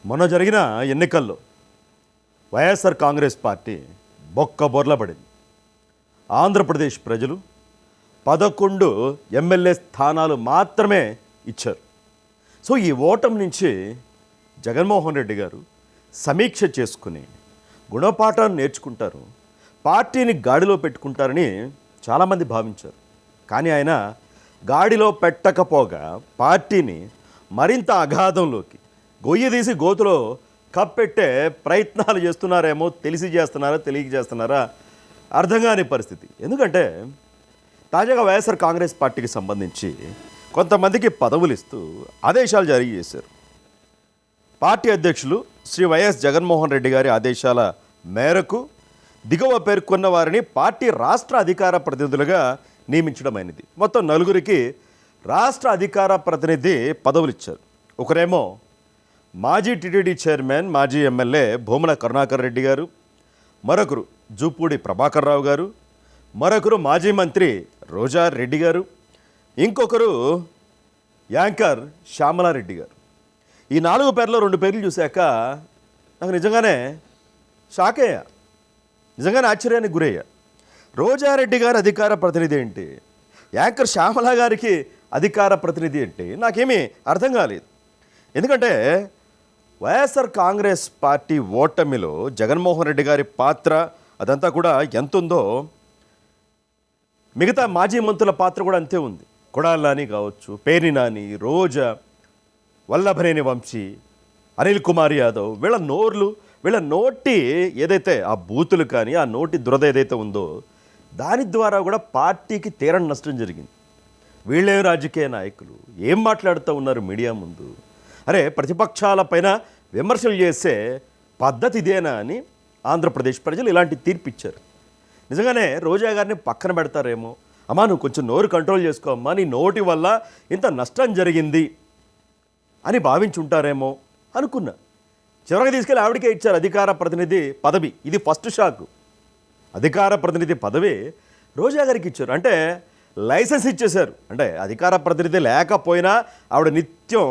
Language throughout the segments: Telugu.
మొన్న జరిగిన ఎన్నికల్లో వైఎస్ఆర్ కాంగ్రెస్ పార్టీ బొక్కబొర్ల పడింది. ఆంధ్రప్రదేశ్ ప్రజలు 11 ఎమ్మెల్యే స్థానాలు మాత్రమే ఇచ్చారు. సో ఈ ఓటమి నుంచి జగన్మోహన్ రెడ్డి గారు సమీక్ష చేసుకుని గుణపాఠాన్ని నేర్చుకుంటారు, పార్టీని గాడిలో పెట్టుకుంటారని చాలామంది భావించారు. కానీ ఆయన గాడిలో పెట్టకపోగా పార్టీని మరింత అగాధంలోకి గొయ్యి తీసి గోతులో కప్పెట్టే ప్రయత్నాలు చేస్తున్నారేమో, తెలిసి చేస్తున్నారా తెలియక చేస్తున్నారా అర్థం కాని పరిస్థితి. ఎందుకంటే తాజాగా వైఎస్ఆర్ కాంగ్రెస్ పార్టీకి సంబంధించి కొంతమందికి పదవులు ఇస్తూ ఆదేశాలు జారీ చేశారు. పార్టీ అధ్యక్షులు శ్రీ వైఎస్ జగన్మోహన్ రెడ్డి గారి ఆదేశాల మేరకు దిగువ పేర్కొన్న వారిని పార్టీ రాష్ట్ర అధికార ప్రతినిధులుగా నియమించడమైనది. మొత్తం 4 రాష్ట్ర అధికార ప్రతినిధి పదవులు ఇచ్చారు. ఒకరేమో మాజీ టీటీడీ చైర్మన్, మాజీ ఎమ్మెల్యే భూమన కరుణాకర్ రెడ్డి గారు, మరొకరు జూపూడి ప్రభాకర్ రావు గారు, మరొకరు మాజీ మంత్రి రోజా రెడ్డి గారు, ఇంకొకరు యాంకర్ శ్యామలారెడ్డి గారు. ఈ 4 పేర్లో 2 పేర్లు చూశాక నాకు నిజంగానే షాక్ అయ్యా, నిజంగానే ఆశ్చర్యానికి గురయ్యా. రోజారెడ్డి గారు అధికార ప్రతినిధి ఏంటి, యాంకర్ శ్యామల గారికి అధికార ప్రతినిధి ఏంటి, నాకేమీ అర్థం కాలేదు. ఎందుకంటే వైఎస్ఆర్ కాంగ్రెస్ పార్టీ ఓటమిలో జగన్మోహన్ రెడ్డి గారి పాత్ర అదంతా కూడా ఎంత ఉందో మిగతా మాజీ మంత్రుల పాత్ర కూడా అంతే ఉంది. కొడాలి నాని కావచ్చు, పేర్ని నాని, రోజా, వల్లభనేని వంశీ, అనిల్ కుమార్ యాదవ్, వీళ్ళ నోటి ఏదైతే ఆ బూతులు కానీ ఆ నోటి దురద ఏదైతే ఉందో దాని ద్వారా కూడా పార్టీకి తీరని నష్టం జరిగింది. వీళ్ళే రాజకీయ నాయకులు ఏం మాట్లాడుతూ ఉన్నారు మీడియా ముందు? అరే, ప్రతిపక్షాలపైన విమర్శలు చేసే పద్ధతి ఇదేనా అని ఆంధ్రప్రదేశ్ ప్రజలు ఇలాంటి తీర్పు ఇచ్చారు. నిజంగానే రోజా గారిని పక్కన పెడతారేమో, అమ్మా నువ్వు కొంచెం నోరు కంట్రోల్ చేసుకో అమ్మా, నీ నోటి వల్ల ఇంత నష్టం జరిగింది అని భావించుంటారేమో అనుకున్నా. చివరికి తీసుకెళ్ళి ఆవిడకే ఇచ్చారు అధికార ప్రతినిధి పదవి. ఇది ఫస్ట్ షాక్. అధికార ప్రతినిధి పదవి రోజా గారికి ఇచ్చారు అంటే లైసెన్స్ ఇచ్చేశారు. అంటే అధికార ప్రతినిధి లేకపోయినా ఆవిడ నిత్యం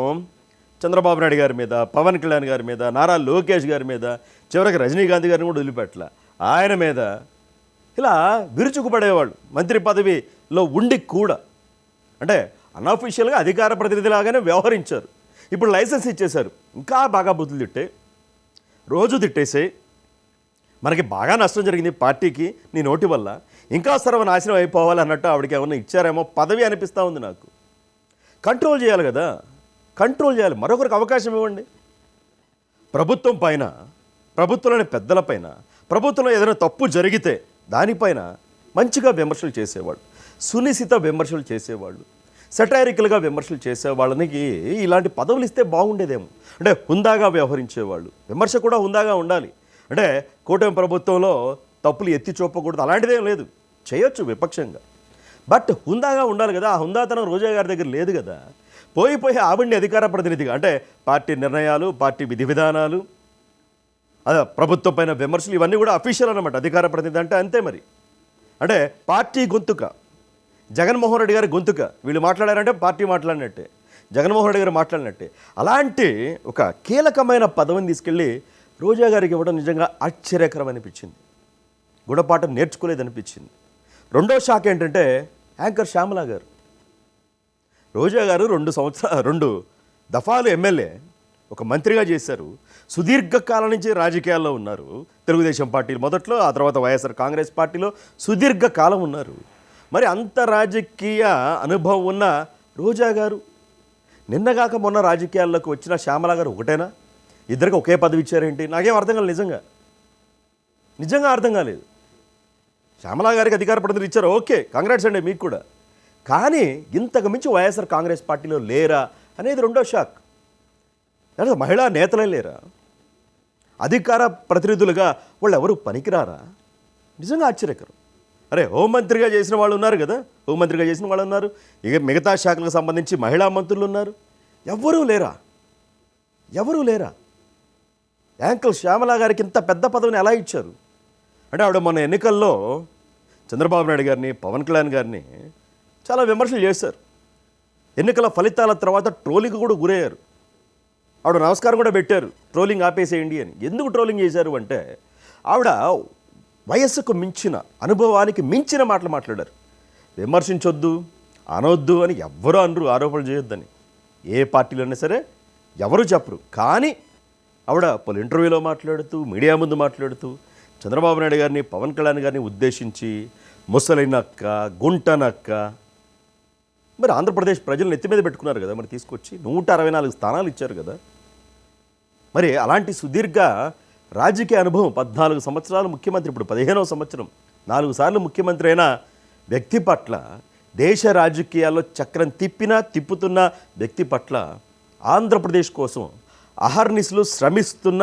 చంద్రబాబు నాయుడు గారి మీద, పవన్ కళ్యాణ్ గారి మీద, నారా లోకేష్ గారి మీద, చివరికి రజనీకాంత్ గారిని కూడా వదిలిపెట్టల ఆయన మీద ఇలా విరుచుకుపడేవాళ్ళు మంత్రి పదవిలో ఉండి కూడా. అంటే అన్అఫీషియల్గా అధికార ప్రతినిధిలాగానే వ్యవహరించారు. ఇప్పుడు లైసెన్స్ ఇచ్చేశారు. ఇంకా బాగా బుద్ధులు తిట్టే, రోజు తిట్టేసే, మనకి బాగా నష్టం జరిగింది పార్టీకి నీ నోటి వల్ల, ఇంకా సర్వనాశనం అయిపోవాలి అన్నట్టు ఆవిడకి ఏమన్నా ఇచ్చారేమో పదవి అనిపిస్తూ ఉంది నాకు. కంట్రోల్ చేయాలి కదా, కంట్రోల్ చేయాలి. మరొకరికి అవకాశం ఇవ్వండి. ప్రభుత్వం పైన, ప్రభుత్వంలోని పెద్దలపైన, ప్రభుత్వంలో ఏదైనా తప్పు జరిగితే దానిపైన మంచిగా విమర్శలు చేసేవాళ్ళు, సునిశిత విమర్శలు చేసేవాళ్ళు, సెటైరికల్గా విమర్శలు చేసేవాళ్ళకి ఇలాంటి పదవులు ఇస్తే బాగుండేదేమో. అంటే హుందాగా వ్యవహరించేవాళ్ళు. విమర్శ కూడా హుందాగా ఉండాలి. అంటే కూటమి ప్రభుత్వంలో తప్పులు ఎత్తి చూపకూడదు, అలాంటిదేం లేదు, చేయొచ్చు విపక్షంగా, బట్ హుందాగా ఉండాలి కదా. ఆ హుందాతనం రోజా గారి దగ్గర లేదు కదా. పోయి ఆవిడ్ని అధికార ప్రతినిధిగా, అంటే పార్టీ నిర్ణయాలు, పార్టీ విధి విధానాలు, ప్రభుత్వం పైన విమర్శలు, ఇవన్నీ కూడా అఫీషియల్ అన్నమాట. అధికార ప్రతినిధి అంటే అంతే మరి. అంటే పార్టీ గొంతుక, జగన్మోహన్ రెడ్డి గారి గొంతుక. వీళ్ళు మాట్లాడారంటే పార్టీ మాట్లాడినట్టే, జగన్మోహన్ రెడ్డి గారు మాట్లాడినట్టే. అలాంటి ఒక కీలకమైన పదవిని తీసుకెళ్ళి రోజా గారికి ఇవ్వడం నిజంగా ఆశ్చర్యకరం అనిపించింది. గుణపాఠం నేర్చుకోలేదనిపించింది. రెండో షాక్ ఏంటంటే యాంకర్ శ్యామల గారు. రోజా గారు 2 దఫాలు ఎమ్మెల్యే, ఒక మంత్రిగా చేశారు. సుదీర్ఘకాలం నుంచి రాజకీయాల్లో ఉన్నారు. తెలుగుదేశం పార్టీ మొదట్లో, ఆ తర్వాత వైఎస్ఆర్ కాంగ్రెస్ పార్టీలో సుదీర్ఘకాలం ఉన్నారు. మరి అంత రాజకీయ అనుభవం ఉన్న రోజా గారు నిన్నగాక మొన్న రాజకీయాల్లోకి వచ్చిన శ్యామల గారు ఒకటేనా? ఇద్దరికి ఒకే పదవి ఇచ్చారేంటి? నాకేం అర్థం కాలేదు, నిజంగా అర్థం కాలేదు. శ్యామల గారికి అధికార ప్రతినిధి ఇచ్చారు, ఓకే, కంగ్రాట్స్ అండి మీకు కూడా. కానీ ఇంతకు మించి వైఎస్ఆర్ కాంగ్రెస్ పార్టీలో లేరా అనేది రెండో షాక్. లేదా మహిళా నేతలే లేరా? అధికార ప్రతినిధులుగా వాళ్ళు ఎవరు పనికిరారా? నిజంగా ఆశ్చర్యకరం. అరే, హోంమంత్రిగా చేసిన వాళ్ళు ఉన్నారు కదా, హోంమంత్రిగా చేసిన వాళ్ళు ఉన్నారు, ఇక మిగతా శాఖలకు సంబంధించి మహిళా మంత్రులు ఉన్నారు. ఎవరూ లేరా? యాంకర్ శ్యామల గారికి ఇంత పెద్ద పదవిని ఎలా ఇచ్చారు? అంటే ఆవిడ మొన్న ఎన్నికల్లో చంద్రబాబు నాయుడు గారిని, పవన్ కళ్యాణ్ గారిని చాలా విమర్శలు చేశారు. ఎన్నికల ఫలితాల తర్వాత ట్రోలింగ్ కూడా గురయ్యారు. ఆవిడ నమస్కారం కూడా పెట్టారు, ట్రోలింగ్ ఆపేసేయండి అని. ఎందుకు ట్రోలింగ్ చేశారు అంటే ఆవిడ వయస్సుకు మించిన, అనుభవానికి మించిన మాటలు మాట్లాడారు. విమర్శించొద్దు, అనొద్దు అని ఎవ్వరూ అనరు, ఆరోపణలు చేయొద్దని. ఏ పార్టీలో అయినా సరే ఎవరు చెప్పరు. కానీ ఆవిడ పలు ఇంటర్వ్యూలో మాట్లాడుతూ, మీడియా ముందు మాట్లాడుతూ చంద్రబాబు నాయుడు గారిని, పవన్ కళ్యాణ్ గారిని ఉద్దేశించి ముసలినక్క, గుంటనక్క, మరి ఆంధ్రప్రదేశ్ ప్రజలను ఎత్తి మీద పెట్టుకున్నారు కదా, మరి తీసుకొచ్చి 164 స్థానాలు ఇచ్చారు కదా. మరి అలాంటి సుదీర్ఘ రాజకీయ అనుభవం, 14 సంవత్సరాలు ముఖ్యమంత్రి, ఇప్పుడు 15వ సంవత్సరం, 4 సార్లు ముఖ్యమంత్రి అయిన వ్యక్తి పట్ల, దేశ రాజకీయాల్లో చక్రం తిప్పుతున్న వ్యక్తి పట్ల, ఆంధ్రప్రదేశ్ కోసం అహర్నిశలు శ్రమిస్తున్న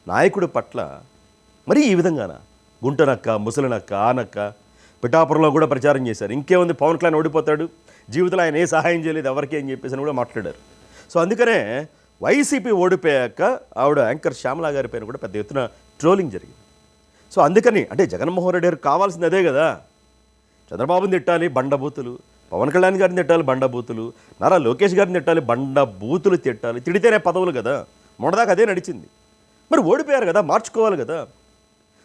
నాయకుడి పట్ల మరి ఈ విధంగాన గుంటనక్క, ముసలినక్క, ఆనక్క, పిఠాపురంలో కూడా ప్రచారం చేశారు. ఇంకేముంది, పవన్ కళ్యాణ్ ఓడిపోతాడు, జీవితంలో ఆయన ఏ సహాయం చేయలేదు ఎవరికి అని చెప్పేసి కూడా మాట్లాడారు. సో అందుకనే వైసీపీ ఓడిపోయాక ఆవిడ యాంకర్ శ్యామలా గారి పైన కూడా పెద్ద ఎత్తున ట్రోలింగ్ జరిగింది. సో అందుకని అంటే జగన్మోహన్ రెడ్డి గారికి కావాల్సింది అదే కదా, చంద్రబాబుని తిట్టాలి బండబూతులు, పవన్ కళ్యాణ్ గారిని తిట్టాలి బండబూతులు, నారా లోకేష్ గారిని తిట్టాలి బండబూతులు తిట్టాలి, తిడితేనే పదవులు కదా. మొన్నదాకా అదే నడిచింది. మరి ఓడిపోయారు కదా, మార్చుకోవాలి కదా.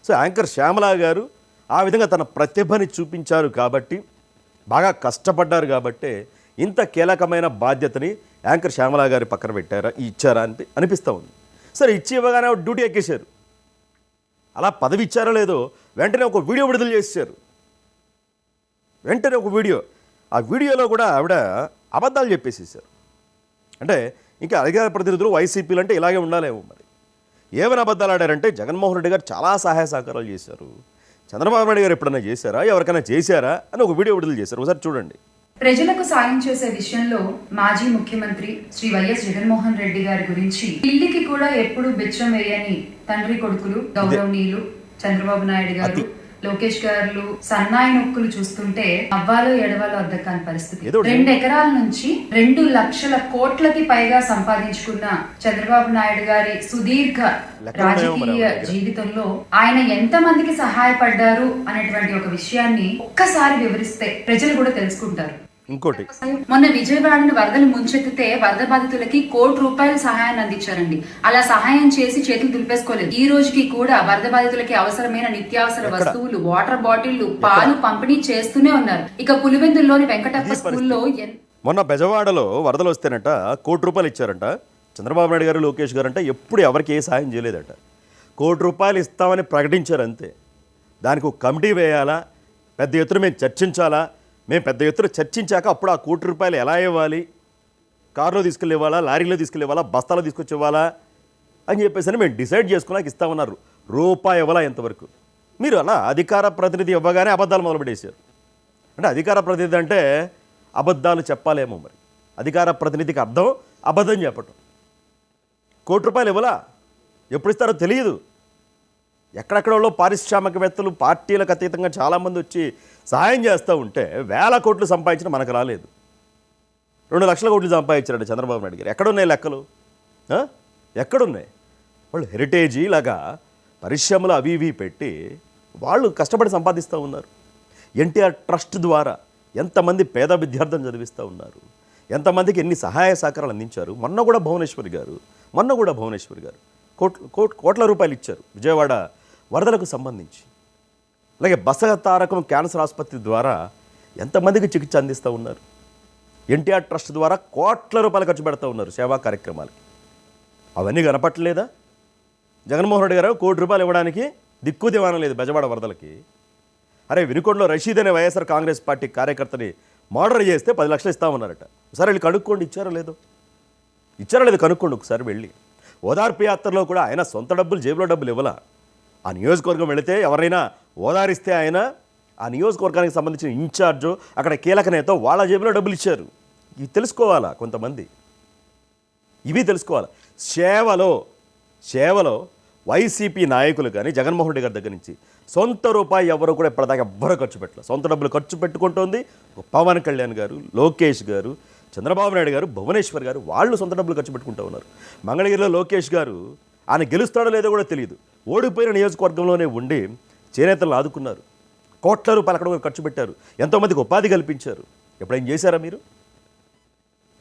సో యాంకర్ శ్యామలా గారు ఆ విధంగా తన ప్రతిభని చూపించారు కాబట్టి, బాగా కష్టపడ్డారు కాబట్టి ఇంత కీలకమైన బాధ్యతని యాంకర్ శ్యామలా గారి పక్కన ఇచ్చారా అని అనిపిస్తూ ఉంది. సరే, ఇచ్చి ఇవ్వగానే డ్యూటీ ఎక్కేశారు. అలా పదవి ఇచ్చారో లేదో వెంటనే ఒక వీడియో విడుదల చేశారు. వెంటనే ఒక వీడియో, ఆ వీడియోలో కూడా ఆవిడ అబద్ధాలు చెప్పేసేసారు. అంటే ఇంకా అధికార ప్రతినిధులు వైసీపీలు అంటే ఇలాగే ఉండాలేమో. మరి ఏమైనా అబద్ధాలు ఆడారంటే జగన్మోహన్ రెడ్డి గారు చాలా సహాయ సహకారాలు చేశారు, చంద్రబాబు నాయుడు గారు ఎప్పుడైనా చేశారా, ఎవరికైనా చేశారా అని ఒక వీడియో విడుదల చేశారు. ఒకసారి చూడండి. ప్రజలకు సాయం చేసే విషయంలో మాజీ ముఖ్యమంత్రి శ్రీ వైఎస్ జగన్మోహన్ రెడ్డి గారి గురించి పిల్లికి కూడా ఎప్పుడు బిచ్చం వేయని తండ్రి కొడుకులు గౌరవనీయులు చంద్రబాబు నాయుడు గారు, లోకేష్ గారు సన్నాయి నొక్కులు చూస్తుంటే అవ్వాలో ఎడవాలో అర్థం కాని పరిస్థితి. 2 ఎకరాల నుంచి 2 లక్షల కోట్లకి పైగా సంపాదించుకున్న చంద్రబాబు నాయుడు గారి సుదీర్ఘ రాజకీయ జీవితంలో ఆయన ఎంత మందికి సహాయపడ్డారు అనేటువంటి ఒక విషయాన్ని ఒక్కసారి వివరిస్తే ప్రజలు కూడా తెలుసుకుంటారు. ఇంకోటి, మొన్న విజయవాడను వరదలు ముంచెత్తితే వరద బాధితులకి ₹1,00,00,000 సహాయాన్ని అందించారండి. అలా సహాయం చేసి చేతులు దులిపేసుకోలేదు. ఈ రోజుకి కూడా వరద బాధితులకి అవసరమైన నిత్యావసర వస్తువులు, వాటర్ బాటిళ్లు, పాలు పంపిణీ చేస్తూనే ఉన్నారు. ఇక పులివెందుల్లోని వెంకటప్ప స్కూల్లో మొన్న బెజవాడలో వరదలు వస్తేనట ₹1,00,00,000 ఇచ్చారంట చంద్రబాబు నాయుడు గారు, లోకేష్ గారు. అంటే ఎప్పుడు ఎవరికి ఏ సహాయం చేయలేదట. ₹1,00,00,000 ఇస్తామని ప్రకటించారు అంతే. దానికి ఒక కమిటీ వేయాలా, పెద్ద ఎత్తున మేము చర్చించాలా, మేము పెద్ద ఎత్తున చర్చించాక అప్పుడు ఆ ₹1,00,00,000 ఎలా ఇవ్వాలి, కారులో తీసుకెళ్ళి ఇవ్వాలా, లారీలో తీసుకెళ్ళి ఇవ్వాలా, బస్తాలో తీసుకొచ్చి ఇవ్వాలా అని చెప్పేసి మేము డిసైడ్ చేసుకున్నాక ఇస్తామన్నారు. రూపాయి ఇవ్వాలా ఎంతవరకు. మీరు అలా అధికార ప్రతినిధి ఇవ్వగానే అబద్ధాలు మొదలుపెట్టేశారు. అంటే అధికార ప్రతినిధి అంటే అబద్ధాలు చెప్పాలేమో. మరి అధికార ప్రతినిధికి అర్థం అబద్ధం చెప్పటం. ₹1,00,00,000 ఇవ్వాలా, ఎప్పుడు ఇస్తారో తెలియదు. ఎక్కడెక్కడో పారిశ్రామికవేత్తలు, పార్టీలకు అతీతంగా చాలామంది వచ్చి సహాయం చేస్తూ ఉంటే వేల కోట్లు సంపాదించిన మనకు రాలేదు. 2 లక్షల కోట్లు సంపాదించారండి చంద్రబాబు నాయుడు గారు. ఎక్కడున్నాయి లెక్కలు? ఎక్కడున్నాయి? వాళ్ళు హెరిటేజీ లాగా పరిశ్రమలు అవి ఇవి పెట్టి వాళ్ళు కష్టపడి సంపాదిస్తూ ఉన్నారు. ఎన్టీఆర్ ట్రస్ట్ ద్వారా ఎంతమంది పేద విద్యార్థులను చదివిస్తూ ఉన్నారు, ఎంతమందికి ఎన్ని సహాయ సహకారాలు అందించారు. మొన్న కూడా భువనేశ్వరి గారు కోట్ల రూపాయలు ఇచ్చారు విజయవాడ వరదలకు సంబంధించి. అలాగే బసగతారకం క్యాన్సర్ ఆసుపత్రి ద్వారా ఎంతమందికి చికిత్స అందిస్తూ ఉన్నారు. ఎన్టీఆర్ ట్రస్ట్ ద్వారా కోట్ల రూపాయలు ఖర్చు పెడతా ఉన్నారు సేవా కార్యక్రమాలకి. అవన్నీ కనపట్టలేదా? జగన్మోహన్ రెడ్డి గారు ₹1,00,00,000 ఇవ్వడానికి దిక్కు దివానం లేదు బెజవాడ వరదలకి. అరే, వినుకొండలో రషీద్ అనే వైఎస్ఆర్ కాంగ్రెస్ పార్టీ కార్యకర్తని మర్డర్ చేస్తే 10 లక్షలు ఇస్తామన్నారట. ఒకసారి వెళ్ళి కనుక్కోండి, ఇచ్చారో లేదో కనుక్కోండి ఒకసారి వెళ్ళి. ఓదార్పు యాత్రలో కూడా ఆయన సొంత డబ్బులు, జేబులో డబ్బులు ఇవ్వాల. ఆ నియోజకవర్గం వెళితే ఎవరైనా ఓదారిస్తే ఆయన ఆ నియోజకవర్గానికి సంబంధించిన ఇన్ఛార్జో, అక్కడ కీలక నేత వాళ్ళ జేబులో డబ్బులు ఇచ్చారు. ఇవి తెలుసుకోవాలా కొంతమంది, ఇవి తెలుసుకోవాలి. సేవలో వైసీపీ నాయకులు కానీ జగన్మోహన్ రెడ్డి గారి దగ్గర నుంచి సొంత రూపాయి ఎవరు కూడా ఇప్పటిదాకా ఎవ్వరూ ఖర్చు పెట్టలేదు. సొంత డబ్బులు ఖర్చు పెట్టుకుంటోంది పవన్ కళ్యాణ్ గారు, లోకేష్ గారు, చంద్రబాబు నాయుడు గారు, భువనేశ్వర్ గారు. వాళ్ళు సొంత డబ్బులు ఖర్చు పెట్టుకుంటూ ఉన్నారు. మంగళగిరిలో లోకేష్ గారు ఆయన గెలుస్తాడో లేదో కూడా తెలియదు, ఓడిపోయిన నియోజకవర్గంలోనే ఉండి చేనేతలను ఆదుకున్నారు. కోట్ల రూపాయలు అక్కడ ఖర్చు పెట్టారు, ఎంతోమందికి ఉపాధి కల్పించారు. ఎప్పుడేం చేశారా మీరు?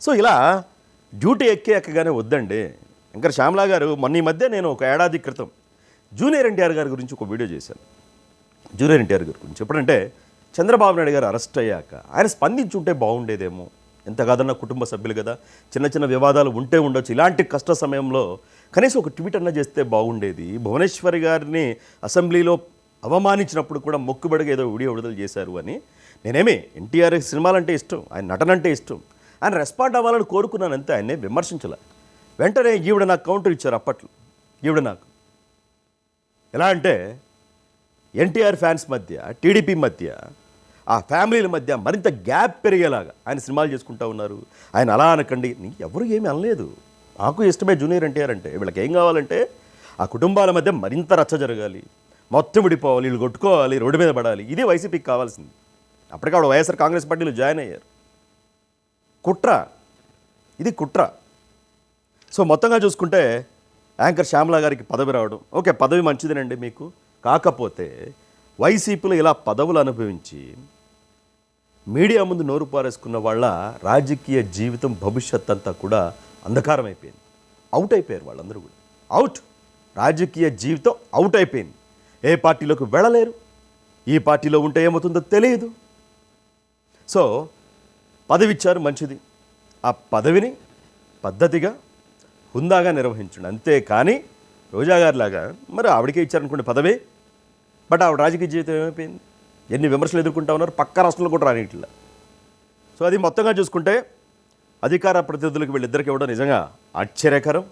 సో ఇలా డ్యూటీ ఎక్కగానే వద్దండి, ఇంకా శ్యామలా గారు మొన్న ఈ మధ్య నేను ఒక ఏడాది క్రితం జూనియర్ ఎన్టీఆర్ గారి గురించి ఒక వీడియో చేశాను. జూనియర్ ఎన్టీఆర్ గారి గురించి ఎప్పుడంటే చంద్రబాబు నాయుడు గారు అరెస్ట్ అయ్యాక ఆయన స్పందించుంటే బాగుండేదేమో. ఎంత కాదన్న కుటుంబ సభ్యులు కదా, చిన్న చిన్న వివాదాలు ఉంటే ఉండొచ్చు. ఇలాంటి కష్ట సమయంలో కనీసం ఒక ట్వీట్ అన్న చేస్తే బాగుండేది. భువనేశ్వరి గారిని అసెంబ్లీలో అవమానించినప్పుడు కూడా మొక్కుబడిగా ఏదో వీడియో విడుదల చేశారు అని. నేనేమి ఎన్టీఆర్ సినిమాలంటే ఇష్టం, ఆయన నటన అంటే ఇష్టం, ఆయన రెస్పాండ్ అవ్వాలని కోరుకున్నాను అంతే, ఆయన్నే విమర్శించాల. వెంటనే ఈవిడ నాకు కౌంటర్ ఇచ్చారు. అప్పట్లో ఈవిడ నాకు ఎలా అంటే ఎన్టీఆర్ ఫ్యాన్స్ మధ్య, టీడీపీ మధ్య, ఆ ఫ్యామిలీల మధ్య మరింత గ్యాప్ పెరిగేలాగా ఆయన సినిమాలు చేసుకుంటా ఉన్నారు. ఆయన అలా అనకండి, ఎవరు ఏమీ అనలేదు. నాకు ఇష్టమే జూనియర్ ఎన్టీఆర్ అంటే. వీళ్ళకి ఏం కావాలంటే ఆ కుటుంబాల మధ్య మరింత రచ్చ జరగాలి, మొత్తం విడిపోవాలి, వీళ్ళు కొట్టుకోవాలి, రోడ్డు మీద పడాలి. ఇదే వైసీపీకి కావాల్సింది. అప్పటికే ఆవిడ వైఎస్ఆర్ కాంగ్రెస్ పార్టీలో జాయిన్ అయ్యారు. కుట్ర, ఇది కుట్ర. సో మొత్తంగా చూసుకుంటే యాంకర్ శ్యామలా గారికి పదవి రావడం, ఓకే, పదవి మంచిదేనండి మీకు. కాకపోతే వైసీపీలో ఇలా పదవులు అనుభవించి మీడియా ముందు నోరు పారేసుకున్న వాళ్ళ రాజకీయ జీవితం, భవిష్యత్ అంతా కూడా అంధకారం అయిపోయింది. అవుట్ అయిపోయారు వాళ్ళందరూ కూడా. అవుట్, రాజకీయ జీవితం అవుట్ అయిపోయింది. ఏ పార్టీలోకి వెళ్ళలేరు, ఈ పార్టీలో ఉంటే ఏమవుతుందో తెలియదు. సో పదవి ఇచ్చారు, మంచిది. ఆ పదవిని పద్ధతిగా హుందాగా నిర్వహించండి. అంతేకాని రోజా గారిలాగా మరి ఆవిడకే ఇచ్చారనుకోండి పదవి, బట్ ఆవిడ రాజకీయ జీవితం ఏమైపోయింది, ఎన్ని విమర్శలు ఎదుర్కొంటా ఉన్నారు, పక్క రాష్ట్రంలో కూడా రానిట్లా. సో అది మొత్తంగా చూసుకుంటే అధికార ప్రతినిధులకు వీళ్ళిద్దరికి ఇవ్వడం నిజంగా ఆశ్చర్యకరం.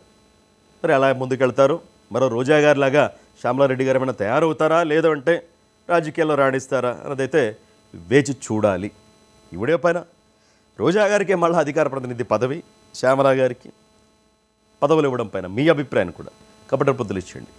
మరి ఎలా ముందుకెళ్తారు, మరో రోజా గారిలాగా శ్యామలారెడ్డి గారు ఏమైనా తయారవుతారా, లేదు అంటే రాజకీయాల్లో రాణిస్తారా అన్నదైతే వేచి చూడాలి. ఇవిడే పైన రోజా గారికి మళ్ళీ అధికార ప్రతినిధి పదవి, శ్యామలా గారికి పదవులు ఇవ్వడం పైన మీ అభిప్రాయం కూడా కబడ్డీ పొద్దులు ఇచ్చేయండి.